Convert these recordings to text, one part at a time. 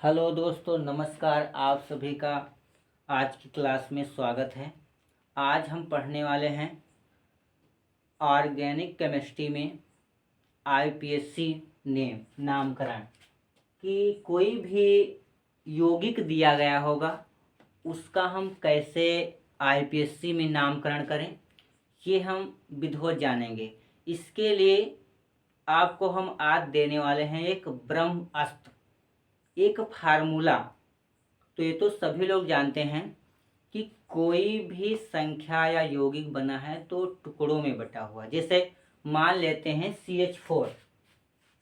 Hello दोस्तों, नमस्कार। आप सभी का आज की क्लास में स्वागत है। आज हम पढ़ने वाले हैं ऑर्गेनिक केमिस्ट्री में आईपीएससी नामकरण कि कोई भी यौगिक दिया गया होगा उसका हम कैसे आईपीएससी में नामकरण करें, ये हम विधिवत जानेंगे। इसके लिए आपको हम आज देने वाले हैं एक ब्रह्मास्त्र, एक फार्मूला। तो ये तो सभी लोग जानते हैं कि कोई भी संख्या या यौगिक बना है तो टुकड़ों में बटा हुआ। जैसे मान लेते हैं CH4।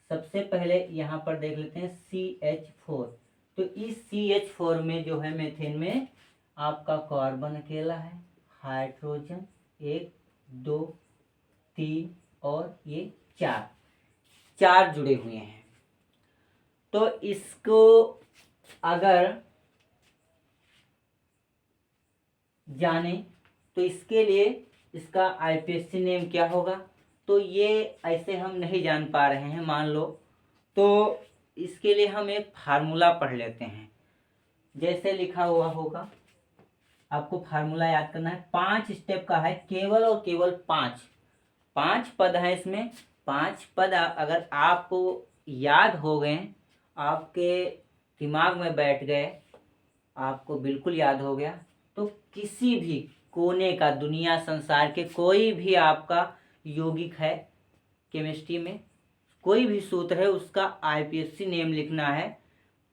सबसे पहले यहाँ पर देख लेते हैं CH4। तो इस CH4 में जो है मेथेन में आपका कार्बन अकेला है, हाइड्रोजन 1 2 3 और ये 4 जुड़े हुए हैं। तो इसको अगर जाने तो इसके लिए इसका आईपीएससी नेम क्या होगा, तो ये ऐसे हम नहीं जान पा रहे हैं मान लो, तो इसके लिए हम एक फार्मूला पढ़ लेते हैं। जैसे लिखा हुआ होगा, आपको फार्मूला याद करना है। 5 स्टेप का है, केवल और केवल 5 पद हैं इसमें। 5 पद अगर आपको याद हो गए, आपके दिमाग में बैठ गए, आपको बिल्कुल याद हो गया, तो किसी भी कोने का, दुनिया संसार के कोई भी आपका यौगिक है, केमिस्ट्री में कोई भी सूत्र है, उसका आईपीएससी नेम लिखना है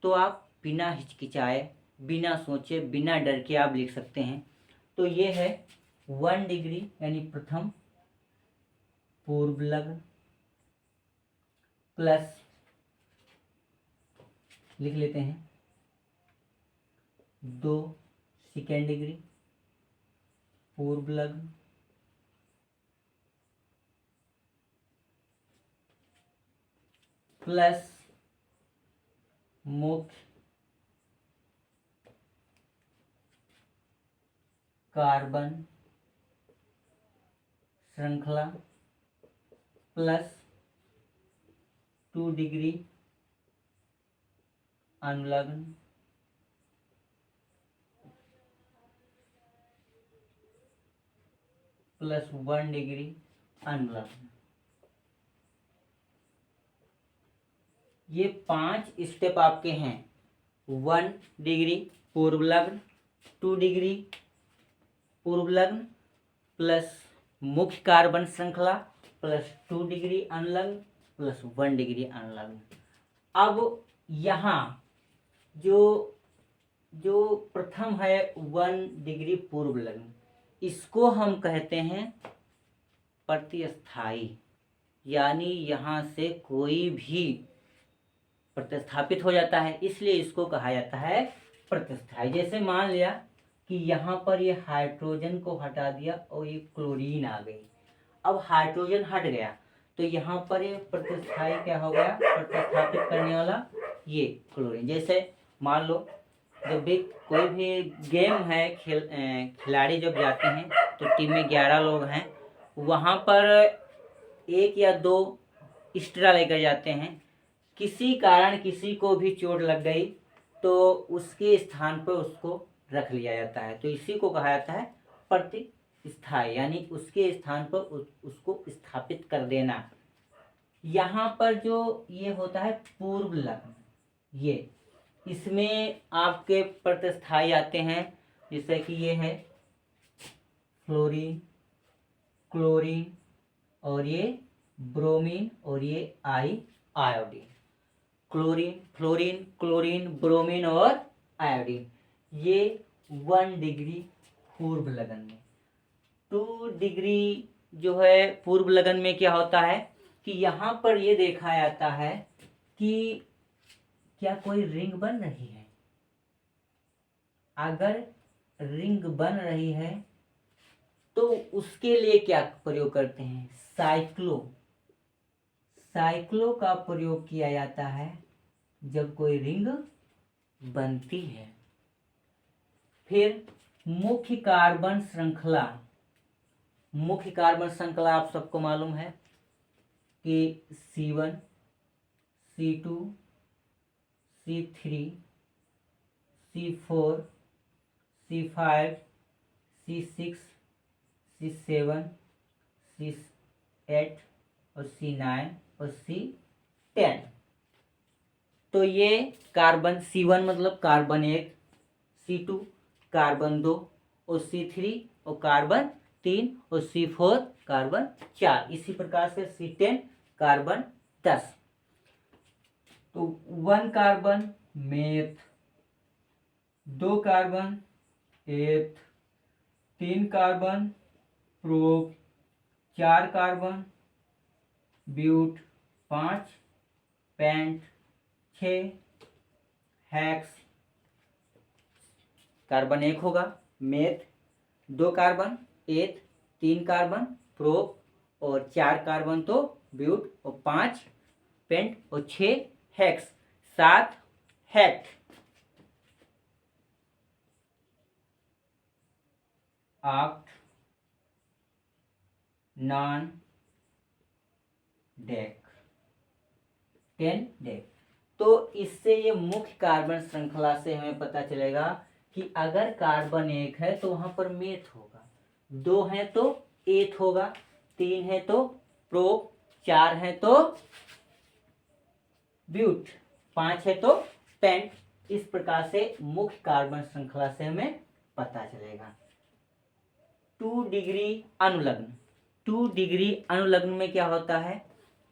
तो आप बिना हिचकिचाए, बिना सोचे, बिना डर के आप लिख सकते हैं। तो ये है 1 डिग्री यानी प्रथम पूर्व लग्न प्लस, लिख लेते हैं 2 सेकेंड डिग्री पूर्व लग्न प्लस मुख्य कार्बन श्रृंखला प्लस 2 डिग्री अनुलग्न प्लस 1 डिग्री अनुलग्न। ये 5 स्टेप आपके हैं। 1 डिग्री पूर्व लग्न, 2 डिग्री पूर्व लग्न प्लस मुख्य कार्बन श्रृंखला प्लस 2 डिग्री अनुलग्न प्लस 1 डिग्री अनुलग्न। अब यहाँ जो प्रथम है 1 डिग्री पूर्व लग्न, इसको हम कहते हैं प्रतिस्थाई, यानी यहाँ से कोई भी प्रतिस्थापित हो जाता है, इसलिए इसको कहा जाता है प्रतिस्थाई। जैसे मान लिया कि यहाँ पर ये हाइड्रोजन को हटा दिया और ये क्लोरीन आ गई। अब हाइड्रोजन हट गया तो यहाँ पर ये प्रतिस्थाई क्या हो गया, प्रतिस्थापित करने वाला ये क्लोरीन। जैसे मान लो जब भी कोई भी गेम है, खिलाड़ी जब जाते हैं तो टीम में 11 लोग हैं, वहाँ पर 1 या 2 एक्स्ट्रा लेकर जाते हैं। किसी कारण किसी को भी चोट लग गई तो उसके स्थान पर उसको रख लिया जाता है, तो इसी को कहा जाता है प्रतिस्थाई, यानी उसके स्थान पर उसको स्थापित कर देना। यहाँ पर जो ये होता है पूर्व लग्न, ये इसमें आपके प्रतिस्थाई आते हैं, जैसे कि ये है फ्लोरीन, क्लोरीन और ये ब्रोमीन और ये iodine. Chlorine, fluorine, chlorine, bromine और आयोडीन, ये 1 डिग्री पूर्व लगन में। 2 डिग्री जो है पूर्व लगन में क्या होता है कि यहाँ पर ये देखा जाता है कि क्या कोई रिंग बन रही है। अगर रिंग बन रही है तो उसके लिए क्या प्रयोग करते हैं, साइक्लो का प्रयोग किया जाता है जब कोई रिंग बनती है। फिर मुख्य कार्बन श्रृंखला आप सबको मालूम है कि C1 C2 C3 C4, C5, C6, C7, C8 और C9 और C10। तो ये कार्बन C1 मतलब कार्बन 1, C2 कार्बन 2 और C3 और कार्बन 3 और C4 कार्बन 4। इसी प्रकार से C10 कार्बन 10। तो 1 carbon meth, 2 carbon eth, 3 carbon prop, 4 carbon but, 5 pent, 6 hex. Carbon 1 होगा meth, 2 carbon eth, 3 carbon prop और 4 कार्बन तो ब्यूट और 5 पेंट और 6 हेक्स, 7 हेक्ट, 8 नॉन डेक, 10 डेक। तो इससे ये मुख्य कार्बन श्रृंखला से हमें पता चलेगा कि अगर कार्बन 1 है तो वहां पर मेथ होगा, 2 है तो एथ होगा, 3 है तो प्रोप, 4 है तो ब्यूट, 5 है तो पेंट। इस प्रकार से मुख्य कार्बन श्रृंखला से हमें पता चलेगा। 2 डिग्री अनुलग्न। 2 डिग्री अनुलग्न में क्या होता है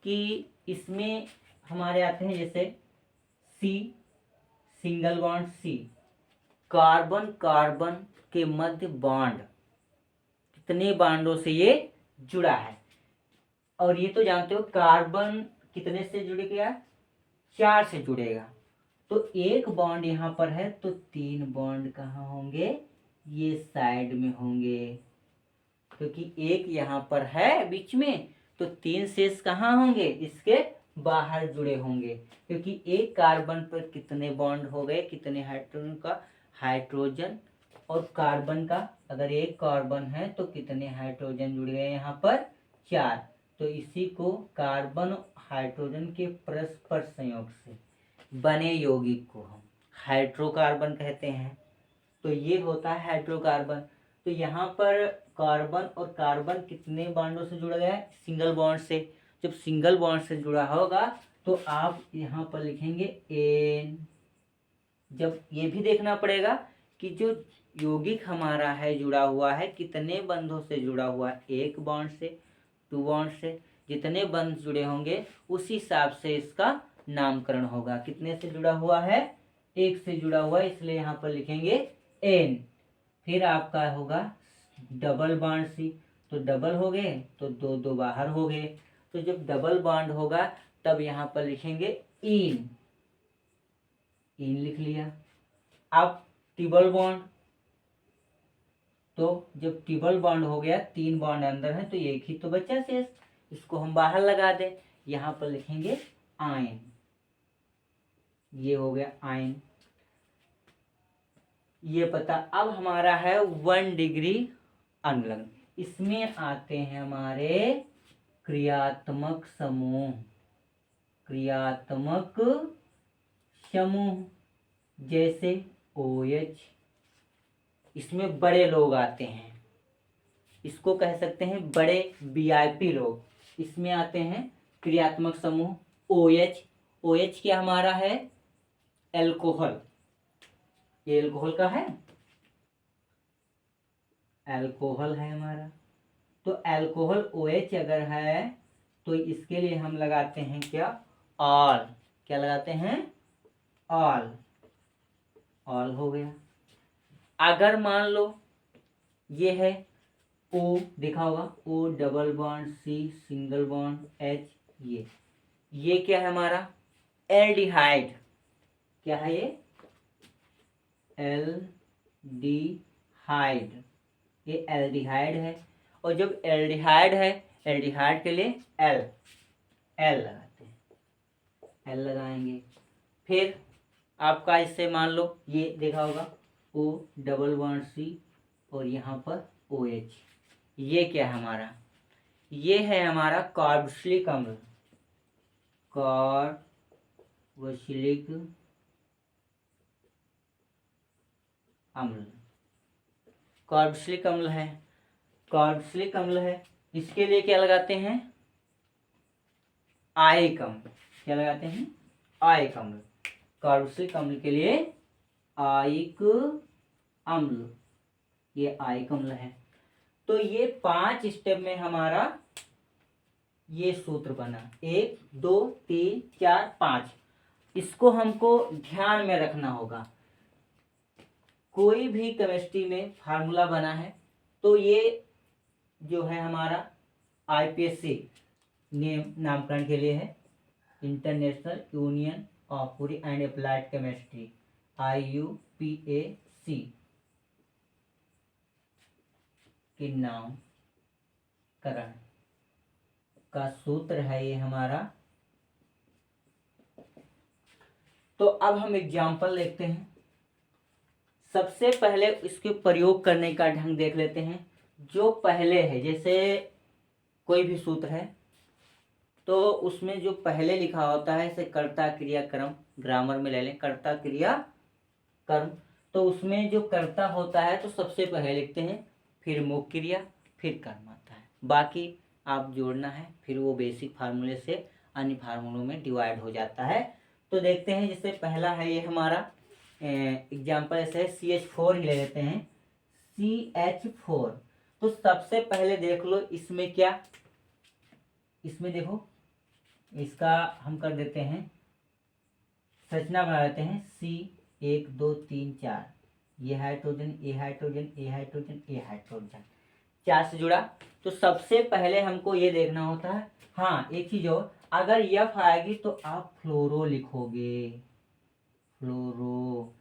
कि इसमें हमारे आते हैं जैसे C, single bond C, carbon carbon के मध्य बॉन्ड, कितने बॉन्डों से ये जुड़ा है। और ये तो जानते हो कार्बन कितने से जुड़ेगा, 4 से जुड़ेगा। तो एक बॉन्ड यहाँ पर है तो 3 बॉन्ड कहाँ होंगे, ये साइड में होंगे, क्योंकि एक यहाँ पर है बीच में, तो 3 शेष कहाँ होंगे, इसके बाहर जुड़े होंगे। क्योंकि एक कार्बन पर कितने बॉन्ड हो गए, कितने हाइड्रोजन का, हाइड्रोजन और कार्बन का, अगर एक कार्बन है तो कितने हाइड्रोजन जुड़ गए यहाँ पर, 4। तो इसी को कार्बन हाइड्रोजन के परस्पर संयोग से बने यौगिक को हम हाइड्रोकार्बन कहते हैं। तो ये होता है हाइड्रोकार्बन। तो यहाँ पर कार्बन और कार्बन कितने बॉन्डों से जुड़ा गया है, सिंगल बॉन्ड से। जब सिंगल बॉन्ड से जुड़ा होगा तो आप यहाँ पर लिखेंगे एन। जब ये भी देखना पड़ेगा कि जो यौगिक हमारा है जुड़ा हुआ है कितने बंधों से जुड़ा हुआ है, 1 बॉन्ड से, 2 बॉन्ड से, जितने बंध जुड़े होंगे उस हिसाब से इसका नामकरण होगा। कितने से जुड़ा हुआ है, 1 से जुड़ा हुआ है, इसलिए यहाँ पर लिखेंगे एन। फिर आपका होगा डबल बॉन्ड सी, तो डबल हो गए तो 2 2 बाहर हो गए। तो जब डबल बॉन्ड होगा तब यहाँ पर लिखेंगे इन, इन लिख लिया। अब ट्रिपल बॉन्ड, तो जब ट्रिपल बॉन्ड हो गया, 3 बॉन्ड अंदर है तो एक ही तो बचा शेष, इसको हम बाहर लगा दें, यहाँ पर लिखेंगे आयन। ये हो गया आयन। ये पता। अब हमारा है 1 डिग्री अनुलग्न। इसमें आते हैं हमारे क्रियात्मक समूह, क्रियात्मक समूह जैसे OH। इसमें बड़े लोग आते हैं, इसको कह सकते हैं बड़े VIP लोग। इसमें आते हैं क्रियात्मक समूह OH। OH क्या हमारा है, एल्कोहल। ये एल्कोहल का है, एल्कोहल है हमारा। तो एल्कोहल OH अगर है तो इसके लिए हम लगाते हैं क्या, ऑल। क्या लगाते हैं, ऑल। ऑल हो गया। अगर मान लो ये है O, देखा होगा O double bond C single bond H, ये क्या है हमारा, एल्डिहाइड। क्या है ये, एल्डिहाइड। ये एल्डिहाइड है। और जब एल्डिहाइड है, एल्डिहाइड के लिए एल, एल लगाते हैं, एल लगाएंगे। फिर आपका इससे मान लो ये देखा होगा O डबल बॉन्ड C और यहाँ पर OH। ये क्या है हमारा, ये है हमारा कार्बोक्सिलिक अम्ल, कार्बोक्सिलिक अम्ल, कार्बोक्सिलिक अम्ल है, कार्बोक्सिलिक अम्ल है, इसके लिए क्या लगाते हैं, आयिक अम्ल, क्या लगाते हैं, आयिक अम्ल, कार्बोक्सिलिक अम्ल के लिए आयिक अम्ल, ये आयिक अम्ल है। तो ये 5 स्टेप में हमारा ये सूत्र बना, 1 2 3 4 5। इसको हमको ध्यान में रखना होगा। कोई भी केमिस्ट्री में फार्मूला बना है तो ये जो है हमारा आईपीएससी नामकरण के लिए है, इंटरनेशनल यूनियन ऑफ पूरी एंड अप्लाइड केमिस्ट्री, IUPAC के नामकरण का सूत्र है ये हमारा। तो अब हम एग्जाम्पल देखते हैं। सबसे पहले इसके प्रयोग करने का ढंग देख लेते हैं। जो पहले है, जैसे कोई भी सूत्र है तो उसमें जो पहले लिखा होता है, जैसे कर्ता क्रिया कर्म, ग्रामर में ले लें कर्ता क्रिया कर्म, तो उसमें जो कर्ता होता है तो सबसे पहले लिखते हैं, फिर मुख्य क्रिया, फिर कर्म आता है, बाकी आप जोड़ना है, फिर वो बेसिक फार्मूले से अन्य फार्मूलों में डिवाइड हो जाता है। तो देखते हैं, जैसे पहला है ये हमारा एग्जाम्पल ऐसे है, CH4 ही ले लेते हैं, CH4। तो सबसे पहले देख लो इसमें क्या, इसमें देखो, इसका हम कर देते हैं, संरचना बना लेते हैं, C 1 2 3 4, ये हाइड्रोजन, ये हाइड्रोजन, ये हाइड्रोजन, ये हाइड्रोजन, 4 से जुड़ा। तो सबसे पहले हमको ये देखना होता है, हाँ एक चीज और, अगर F आएगी तो आप फ्लोरो लिखोगे, फ्लोरो,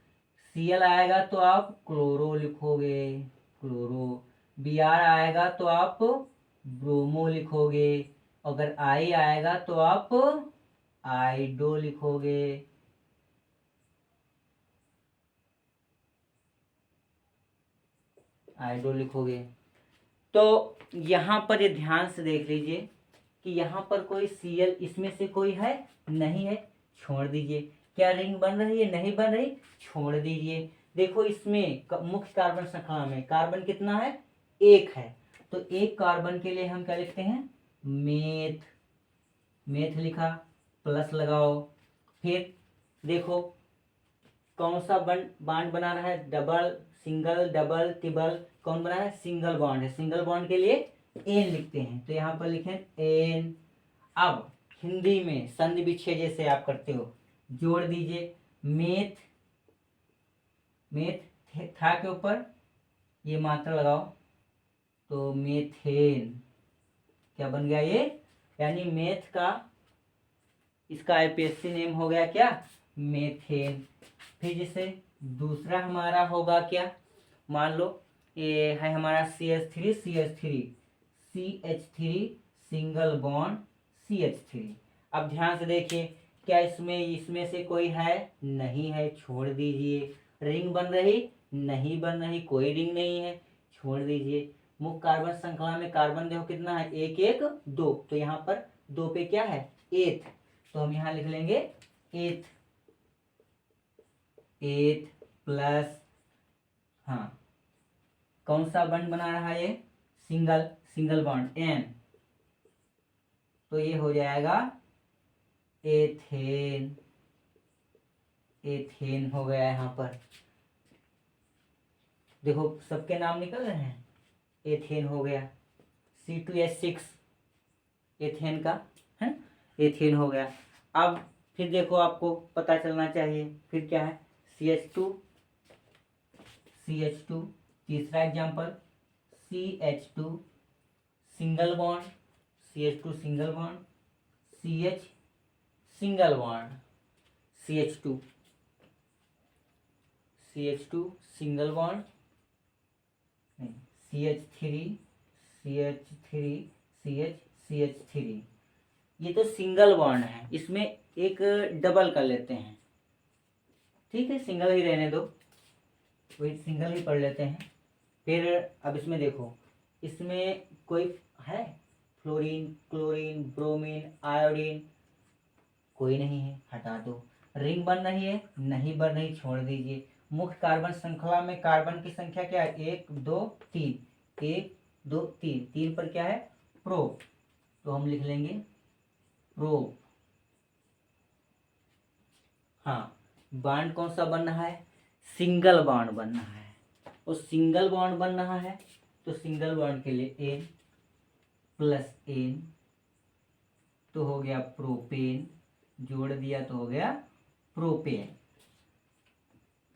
Cl आएगा तो आप क्लोरो लिखोगे, क्लोरो, Br आएगा तो आप ब्रोमो लिखोगे, अगर I आएगा तो आप आइडो लिखोगे, आइडो लिखोगे। तो यहाँ पर ये ध्यान से देख लीजिए कि यहाँ पर कोई Cl इसमें से कोई है नहीं है, छोड़ दीजिए। क्या रिंग बन रही है, नहीं बन रही, छोड़ दीजिए। देखो इसमें मुख्य कार्बन श्रृंखला में कार्बन कितना है, 1 है, तो 1 कार्बन के लिए हम क्या लिखते हैं, मेथ, मेथ लिखा, प्लस लगाओ। फिर देखो कौन सा बॉन्ड बना रहा है, डबल, सिंगल, डबल, ट्रिपल, कौन बना है, सिंगल बॉन्ड है, सिंगल बॉन्ड के लिए एन लिखते हैं, तो यहाँ पर लिखें एन। अब हिंदी में संधि विच्छेद जैसे आप करते हो, जोड़ दीजिए, मेथ, मेथ था के ऊपर ये मात्रा लगाओ, तो मेथेन, क्या बन गया ये, यानी मेथ का इसका आईपीएससी नेम हो गया क्या, मेथेन। फिर जैसे दूसरा हमारा होगा क्या, मान लो ये है हमारा CH3, CH3 single bond CH3। अब ध्यान से देखिए, क्या इसमें से कोई है, नहीं है, छोड़ दीजिए। रिंग बन रही, नहीं बन रही, कोई रिंग नहीं है, छोड़ दीजिए। मुख्य कार्बन श्रृंखला में कार्बन देखो कितना है, 1 1 2, तो यहाँ पर 2 पे क्या है, एथ, तो हम यहाँ लिख लेंगे एथ, एथ प्लस, हाँ कौन सा बॉन्ड बना रहा है ये, सिंगल, सिंगल बॉन्ड एन, तो ये हो जाएगा एथेन, एथेन हो गया यहाँ पर। देखो सबके नाम निकल रहे हैं, एथेन हो गया, C2H6 एथेन का है, एथेन हो गया। अब फिर देखो आपको पता चलना चाहिए, फिर क्या है, CH2, तीसरा example, CH2 single bond, CH2 single bond, CH single bond, CH2 single bond, CH3 ये तो सिंगल बॉन्ड है, इसमें एक डबल कर लेते हैं, ठीक है, सिंगल ही रहने दो, वही सिंगल ही पढ़ लेते हैं। फिर अब इसमें देखो, इसमें कोई है, फ्लोरीन, क्लोरीन, ब्रोमीन, आयोडीन, कोई नहीं है, हटा दो। रिंग बन रही है, नहीं बन रही, छोड़ दीजिए। मुख्य कार्बन श्रृंखला में कार्बन की संख्या क्या है? 1 2 3, 1 2 3, 3 पर क्या है? प्रो, तो हम लिख लेंगे प्रो। हाँ, बॉन्ड कौन सा बन रहा है? सिंगल बॉन्ड बन रहा है, और सिंगल बॉन्ड बन रहा है तो सिंगल बॉन्ड के लिए N प्लस N, तो हो गया प्रोपेन, जोड़ दिया तो हो गया प्रोपेन।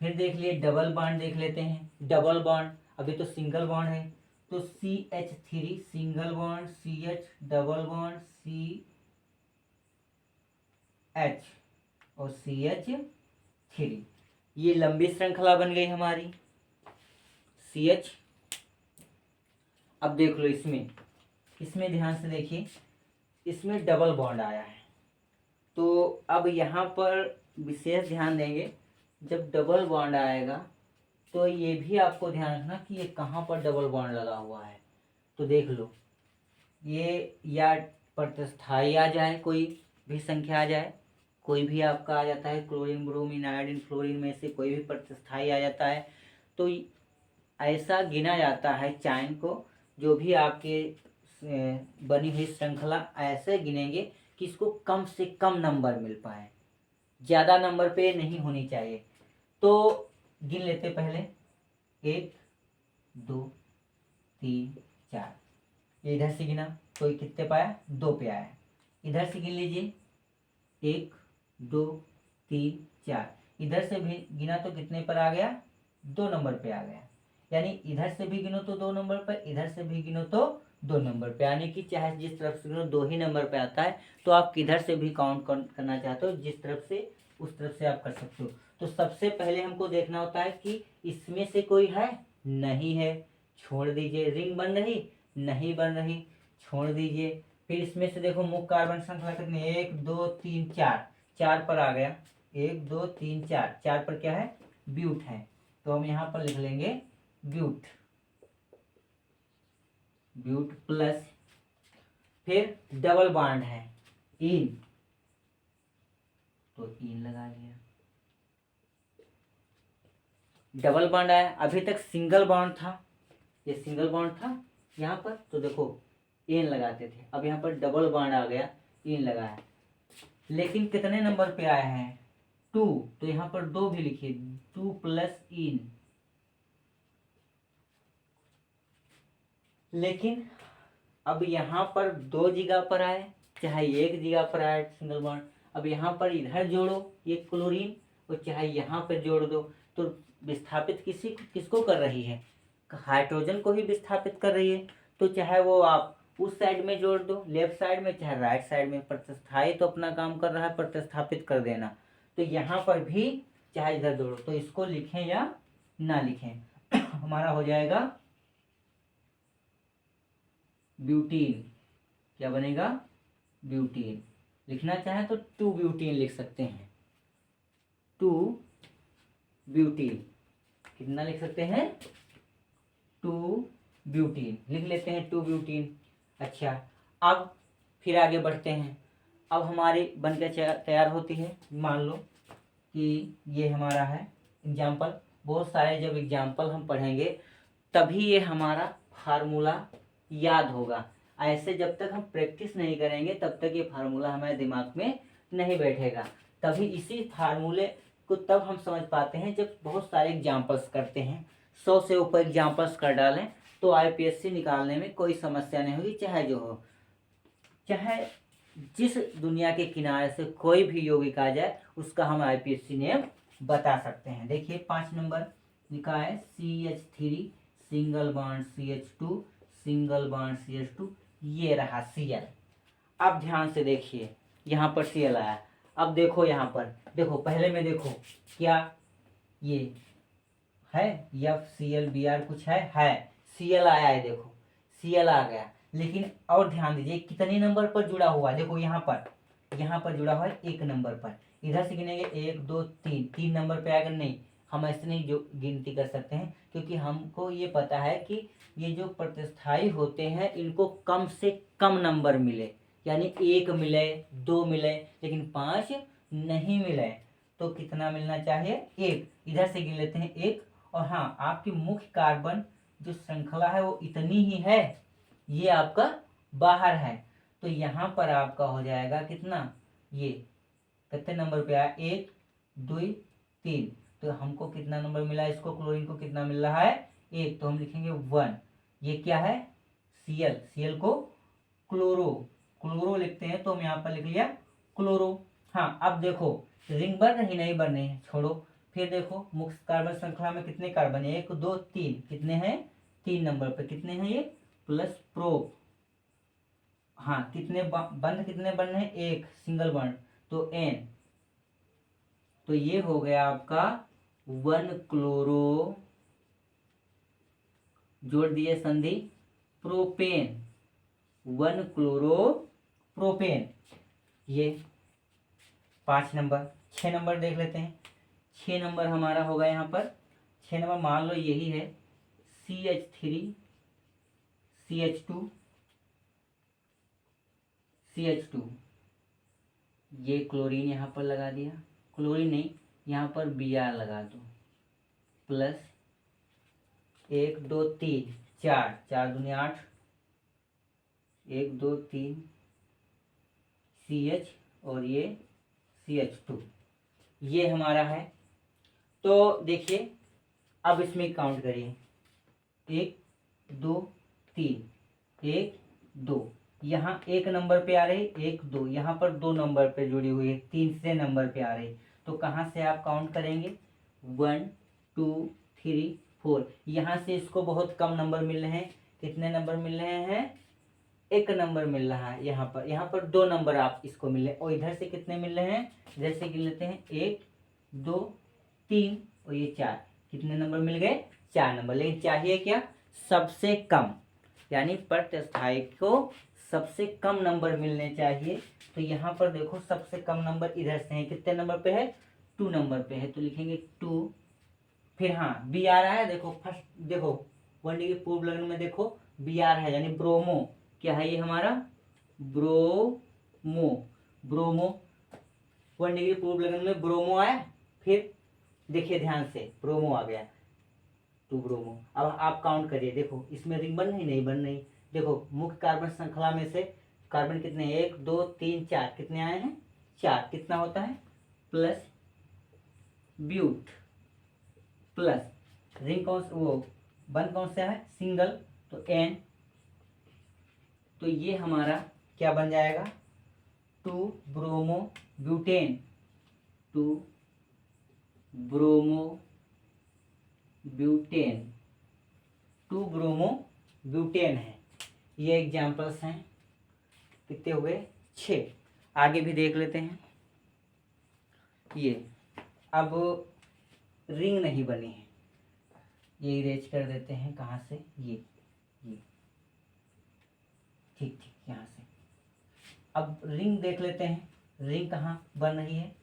फिर देख लिए डबल बॉन्ड, देख लेते हैं डबल बॉन्ड। अभी तो सिंगल बॉन्ड है, तो CH3 single bond, CH double bond, CH और CH3, ये लंबी श्रृंखला बन गई हमारी CH। अब देख लो इसमें ध्यान से देखिए, इसमें डबल बॉन्ड आया है, तो अब यहाँ पर विशेष ध्यान देंगे, जब डबल बॉन्ड आएगा तो ये भी आपको ध्यान रखना कि ये कहाँ पर डबल बॉन्ड लगा हुआ है। तो देख लो, ये या प्रतिस्थाई आ जाए, कोई भी संख्या आ जाए, कोई भी आपका आ जाता है, क्लोरीन ब्रोमीन आयोडीन फ्लोरीन में से कोई भी प्रतिस्थाई आ जाता है, तो ऐसा गिना जाता है चाइन को, जो भी आपके बनी हुई श्रृंखला ऐसे गिनेंगे कि इसको कम से कम नंबर मिल पाए, ज़्यादा नंबर पे नहीं होनी चाहिए। तो गिन लेते पहले, 1 2 3 4, ये इधर से गिना तो कितने पाया? 2 पे आया। इधर से गिन लीजिए, 1 2 3 4, इधर से भी गिना तो कितने पर आ गया? 2 नंबर पे आ गया। यानी इधर से भी गिनो तो 2 नंबर पर, इधर से भी गिनो तो 2 नंबर पे, यानी कि चाहे जिस तरफ से गिनो 2 ही नंबर पे आता है। तो आप किधर से भी काउंट करना चाहते हो, जिस तरफ से उस तरफ से आप कर सकते हो। तो सबसे पहले हमको देखना होता है कि इसमें से कोई है? नहीं है, छोड़ दीजिए। रिंग बन रही? नहीं बन रही, छोड़ दीजिए। फिर इसमें से देखो मुख्य कार्बन श्रृंखला कितनी? 1 2 3 4, 4 पर आ गया, 1 2 3 4, 4 पर क्या है? ब्यूट है, तो हम यहाँ पर लिख लेंगे ब्यूट, ब्यूट प्लस, फिर डबल बॉन्ड है इन, तो इन लगा लिया। डबल बॉन्ड आया, अभी तक सिंगल बॉन्ड था, ये सिंगल बॉन्ड था यहाँ पर, तो देखो एन लगाते थे, अब यहाँ पर डबल बॉन्ड आ गया, इन लगाया। लेकिन कितने नंबर पे आया है? 2, तो यहाँ पर 2 भी लिखिए, 2 प्लस इन। लेकिन अब यहाँ पर 2 जगह पर आए, चाहे 1 जगह पर आए सिंगल बॉन्ड, अब यहाँ पर इधर जोड़ो ये क्लोरीन, और चाहे यहाँ पर जोड़ दो, तो विस्थापित किसको कर रही है? हाइड्रोजन को ही विस्थापित कर रही है। तो चाहे वो आप उस साइड में जोड़ दो, लेफ्ट साइड में, चाहे राइट साइड में, प्रतिस्थाई तो अपना काम कर रहा है प्रतिस्थापित कर देना। तो यहाँ पर भी चाहे इधर जोड़ो, तो इसको लिखें या ना लिखें हमारा हो जाएगा ब्यूटीन। क्या बनेगा? ब्यूटीन। लिखना चाहे तो 2 ब्यूटीन लिख सकते हैं, 2 ब्यूटीन। कितना लिख सकते हैं? 2 ब्यूटीन लिख लेते हैं, 2 ब्यूटीन। अच्छा, अब फिर आगे बढ़ते हैं। अब हमारी बनकर तैयार होती है, मान लो कि ये हमारा है एग्जाम्पल। बहुत सारे जब एग्जाम्पल हम पढ़ेंगे तभी ये हमारा फार्मूला याद होगा। ऐसे जब तक हम प्रैक्टिस नहीं करेंगे तब तक ये फार्मूला हमारे दिमाग में नहीं बैठेगा। तभी इसी फार्मूले को तब हम समझ पाते हैं जब बहुत सारे एग्जाम्पल्स करते हैं। 100 से ऊपर एग्जाम्पल्स कर डालें तो आईपीएससी निकालने में कोई समस्या नहीं होगी, चाहे जो हो, चाहे जिस दुनिया के किनारे से कोई भी यौगिक आ जाए उसका हम आईपीएससी नेम बता सकते हैं। देखिए 5 नंबर लिखा है CH3 single bond CH2 single bond CH2, ये रहा Cl। अब ध्यान से देखिए, यहाँ पर Cl आया। अब देखो यहाँ पर, देखो पहले में देखो क्या ये है FClBr कुछ है Cl आया है, देखो Cl आ गया। लेकिन और ध्यान दीजिए कितने नंबर पर जुड़ा हुआ है, देखो यहाँ पर जुड़ा हुआ है 1 नंबर पर। इधर से गिनेंगे 1 2 3, 3 नंबर पे आएगा, नहीं हम ऐसे नहीं जो गिनती कर सकते हैं, क्योंकि हमको ये पता है कि ये जो प्रतिस्थाई होते हैं इनको कम से कम नंबर मिले, यानी 1 मिले 2 मिले, लेकिन 5 नहीं मिले। तो कितना मिलना चाहिए, एक। इधर से गिन लेते हैं एक। और हाँ, आपकी मुख्य कार्बन जो श्रृंखला है वो इतनी ही है, ये आपका बाहर है, तो यहाँ पर आपका हो जाएगा कितना, ये कितने नंबर पे आया, 1 2 3। तो हमको कितना नंबर मिला, इसको क्लोरीन को कितना मिल रहा है, 1, तो हम लिखेंगे 1। ये क्या है, Cl, Cl को क्लोरो लिखते हैं, तो हम यहाँ पर लिख लिया क्लोरो। हाँ, अब देखो रिंग बन रही, नहीं बन रही है, छोड़ो। फिर देखो मुख्य कार्बन श्रृंखला में कितने कार्बन है, 1 2 3, कितने हैं, 3 नंबर पे कितने हैं ये, प्लस प्रो। हाँ, कितने बंध कितने बन रहे हैं, एक सिंगल बंध, तो N। तो ये हो गया आपका 1 क्लोरो, जोड़ दिए संधि, प्रोपेन, 1 क्लोरो प्रोपेन। ये 5 नंबर। 6 नंबर देख लेते हैं। 6 नंबर हमारा होगा यहाँ पर, 6 नंबर मान लो यही है, CH3 CH2 CH2। ये क्लोरीन यहाँ पर लगा दिया, क्लोरीन नहीं, यहाँ पर Br लगा दो, प्लस 1 2 3 4, 4 दूनी 8, 1 2 3 CH और ये CH2, ये हमारा है। तो देखिए अब इसमें काउंट करिए, 1 2 3, 1 2, यहाँ 1 नंबर पे आ रही, 1 2, यहाँ पर 2 नंबर पे जुड़ी हुई है, तीसरे नंबर पे आ रही। तो कहाँ से आप काउंट करेंगे, 1 2 3 4। यहाँ से इसको बहुत कम नंबर मिल रहे हैं, कितने नंबर मिल रहे हैं, 1 नंबर मिल रहा है। यहाँ पर 2 नंबर आप इसको मिल रहे हैं। और इधर से कितने मिल रहे हैं, इधर से गिन लेते हैं, 1 2 3 और ये 4, कितने नंबर मिल गए, 4 नंबर। लेकिन चाहिए क्या, सबसे कम, यानी प्रतिस्थाई को सबसे कम नंबर मिलने चाहिए। तो यहाँ पर देखो सबसे कम नंबर इधर से है, कितने नंबर पे है, 2 नंबर पे है, तो लिखेंगे 2। फिर हाँ, बी आ रहा है, देखो फर्स्ट देखो 1 डिग्री पूर्व लग्न में देखो बी आ रहा है, यानी ब्रोमो, क्या है ये हमारा, ब्रोमो। ब्रोमो 1 डिग्री पूर्व लग्न में ब्रोमो आया, फिर देखिए ध्यान से ब्रोमो आ गया, 2 ब्रोमो। अब आप काउंट करिए, देखो इसमें रिंग बन रही, नहीं बन रही। देखो मुख्य कार्बन श्रृंखला में से कार्बन कितने, 1 2 3 4, कितने आए हैं, 4, कितना होता है, प्लस ब्यूट, प्लस रिंग कौन, वो बंद कौन सा है, सिंगल, तो N। तो ये हमारा क्या बन जाएगा, 2 bromo butane, 2 bromo butane, 2 bromo butane है। ये एग्जाम्पल्स हैं, कितने हुए, 6। आगे भी देख लेते हैं। ये अब रिंग नहीं बनी है, ये इरेज कर देते हैं, कहाँ से, ये ठीक ठीक, यहाँ से। अब रिंग देख लेते हैं, रिंग कहाँ बन रही है,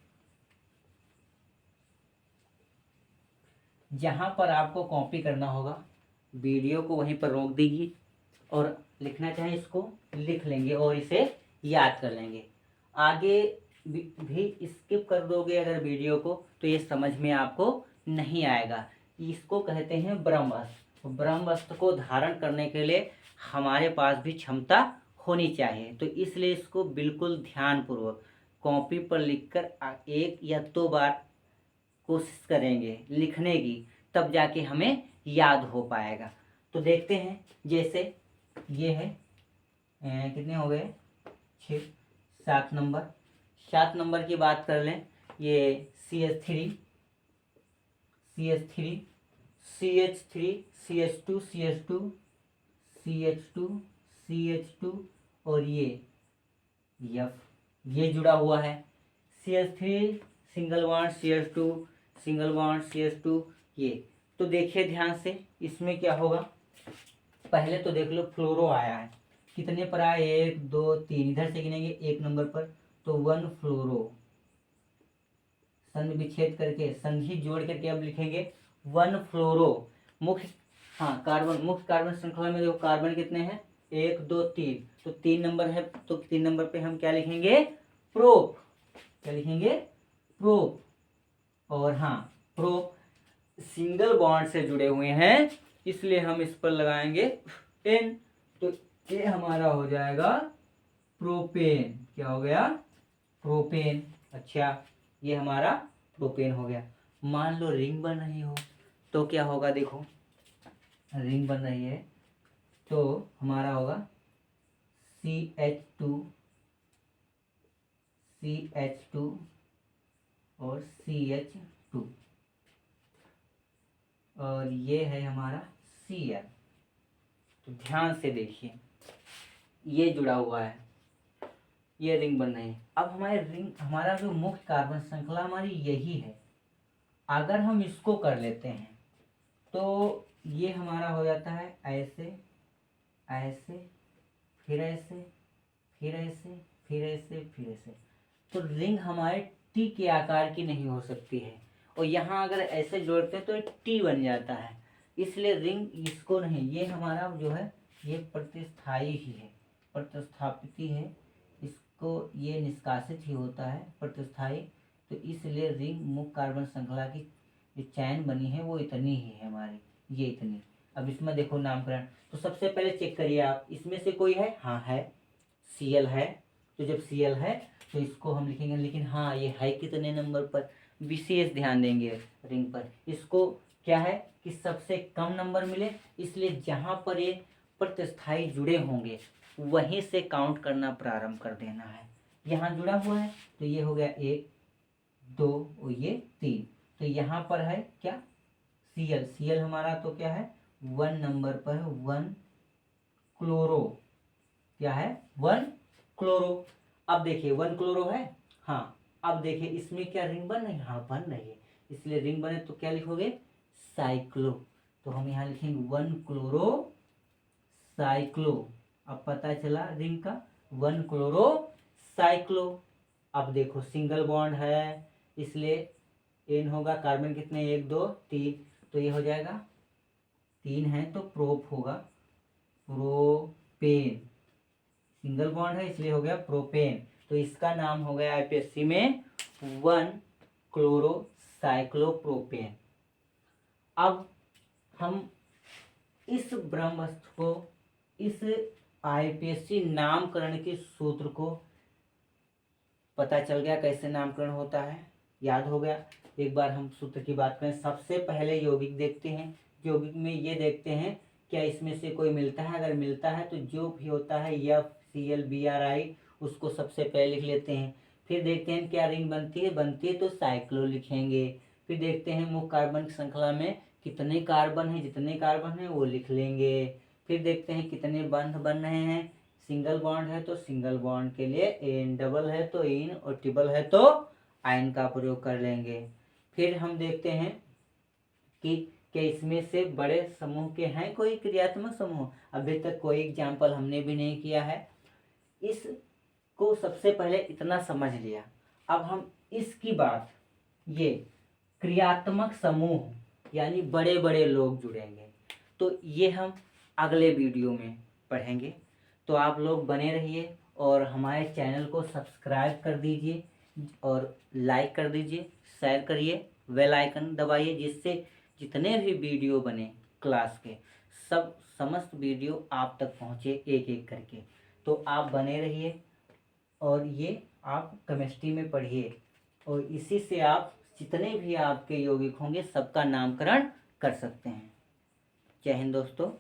जहाँ पर आपको कॉपी करना होगा, वीडियो को वहीं पर रोक दीजिए और लिखना चाहे इसको लिख लेंगे और इसे याद कर लेंगे। आगे भी स्किप कर दोगे अगर वीडियो को, तो ये समझ में आपको नहीं आएगा। इसको कहते हैं ब्रह्मअस्त्र। ब्रह्मअस्त्र को धारण करने के लिए हमारे पास भी क्षमता होनी चाहिए, तो इसलिए इसको बिल्कुल ध्यानपूर्वक कॉपी पर लिखकर 1 या 2 बार कोशिश करेंगे लिखने की, तब जाके हमें याद हो पाएगा। तो देखते हैं, जैसे ये है, कितने हो गए, 6, 7 नंबर। 7 नंबर की बात कर लें, ये CH3 CH3 CH2 CH2 CH2 CH2 और ये F, ये जुड़ा हुआ है। CH3 single bond CH2 single bond CH2, ये। तो देखिए ध्यान से, इसमें क्या होगा, पहले तो देख लो फ्लोरो आया है, कितने पर आया, 1 2 3, इधर से गिनेंगे 1 नंबर पर, तो 1 फ्लोरो, संधि विच्छेद करके संधि जोड़ करके अब लिखेंगे 1 फ्लोरो। मुख्य, हाँ कार्बन, मुख्य कार्बन श्रृंखला में देखो कार्बन कितने हैं, 1 2 3, तो 3 नंबर है, तो 3 नंबर पे हम क्या लिखेंगे, प्रोप, क्या लिखेंगे, प्रोप। और हाँ सिंगल बॉन्ड से जुड़े हुए हैं, इसलिए हम इस पर लगाएंगे एन। तो ये हमारा हो जाएगा प्रोपेन। क्या हो गया? प्रोपेन। अच्छा, ये हमारा प्रोपेन हो गया। मान लो रिंग बन रही हो तो क्या होगा? देखो रिंग बन रही है तो हमारा होगा CH2 और CH2 और ये है हमारा Cl। तो ध्यान से देखिए, ये जुड़ा हुआ है, ये रिंग बन रही है। अब हमारा जो मुख्य कार्बन श्रृंखला हमारी यही है। अगर हम इसको कर लेते हैं तो ये हमारा हो जाता है ऐसे ऐसे, फिर ऐसे, फिर ऐसे, फिर ऐसे, फिर ऐसे। तो रिंग हमारे टी के आकार की नहीं हो सकती है, और यहाँ अगर ऐसे जोड़ते हैं तो टी बन जाता है। इसलिए रिंग इसको नहीं, ये हमारा जो है ये प्रतिस्थाई ही है, प्रतिस्थापित ही है, इसको ये निष्कासित ही होता है प्रतिस्थाई। तो इसलिए रिंग मुख्य कार्बन श्रृंखला की जो चैन बनी है वो इतनी ही है हमारी, ये इतनी। अब इसमें देखो नामकरण, तो सबसे पहले चेक करिए आप, इसमें से कोई है? हाँ है, Cl है। तो जब Cl है तो इसको हम लिखेंगे, लेकिन हाँ ये है कितने नंबर पर? विशेष ध्यान देंगे रिंग पर। इसको क्या है कि सबसे कम नंबर मिले, इसलिए जहाँ पर ये प्रतिस्थाई जुड़े होंगे वहीं से काउंट करना प्रारंभ कर देना है। यहाँ जुड़ा हुआ है तो ये हो गया 1 2 और ये 3। तो यहाँ पर है क्या? Cl हमारा तो क्या है? 1 नंबर पर है, 1 क्लोरो। क्या है? 1 क्लोरो। अब देखिए 1 क्लोरो है। हाँ, अब देखिए इसमें क्या रिंग बन रही है? हाँ बन रही है। इसलिए रिंग बने तो क्या लिखोगे? साइक्लो। तो हम यहाँ लिखेंगे 1 क्लोरो साइक्लो। अब पता चला रिंग का, 1 क्लोरो साइक्लो। अब देखो सिंगल बॉन्ड है, इसलिए एन होगा, कार्बन कितने? 1 2 3, तो ये हो जाएगा 3 है तो प्रोप होगा, प्रोपेन। सिंगल बॉन्ड है इसलिए हो गया प्रोपेन। तो इसका नाम हो गया आईपीएससी में 1 क्लोरोसाइक्लोप्रोपेन। अब हम इस ब्रह्मास्त्र को, इस आईपीएससी नामकरण के सूत्र को पता चल गया कैसे नामकरण होता है, याद हो गया। एक बार हम सूत्र की बात करें, सबसे पहले यौगिक देखते हैं। यौगिक में ये देखते हैं क्या इसमें से कोई मिलता है, अगर मिलता है तो जो भी होता है FCl Bri उसको सबसे पहले लिख लेते हैं। फिर देखते हैं क्या रिंग बनती है तो साइक्लो लिखेंगे। फिर देखते हैं मुख्य कार्बन श्रृंखला में कितने कार्बन है, जितने कार्बन है वो लिख लेंगे। फिर देखते हैं कितने बंध बन रहे हैं, सिंगल बॉन्ड है तो सिंगल बॉन्ड के लिए एन, डबल है तो इन, और ट्रिपल है तो आयन का प्रयोग कर लेंगे। फिर हम देखते हैं कि क्या इसमें से बड़े समूह के हैं कोई क्रियात्मक समूह। अभी तक कोई एग्जाम्पल हमने भी नहीं किया है। इसको सबसे पहले इतना समझ लिया। अब हम इसकी बात, ये क्रियात्मक समूह यानी बड़े बड़े लोग जुड़ेंगे, तो ये हम अगले वीडियो में पढ़ेंगे। तो आप लोग बने रहिए और हमारे चैनल को सब्सक्राइब कर दीजिए और लाइक कर दीजिए, शेयर करिए, बेल आइकन दबाइए, जिससे जितने भी वीडियो बने क्लास के सब समस्त वीडियो आप तक पहुँचे एक एक करके। तो आप बने रहिए और ये आप केमिस्ट्री में पढ़िए, और इसी से आप जितने भी आपके यौगिक होंगे सबका नामकरण कर सकते हैं। जय हिंद दोस्तों।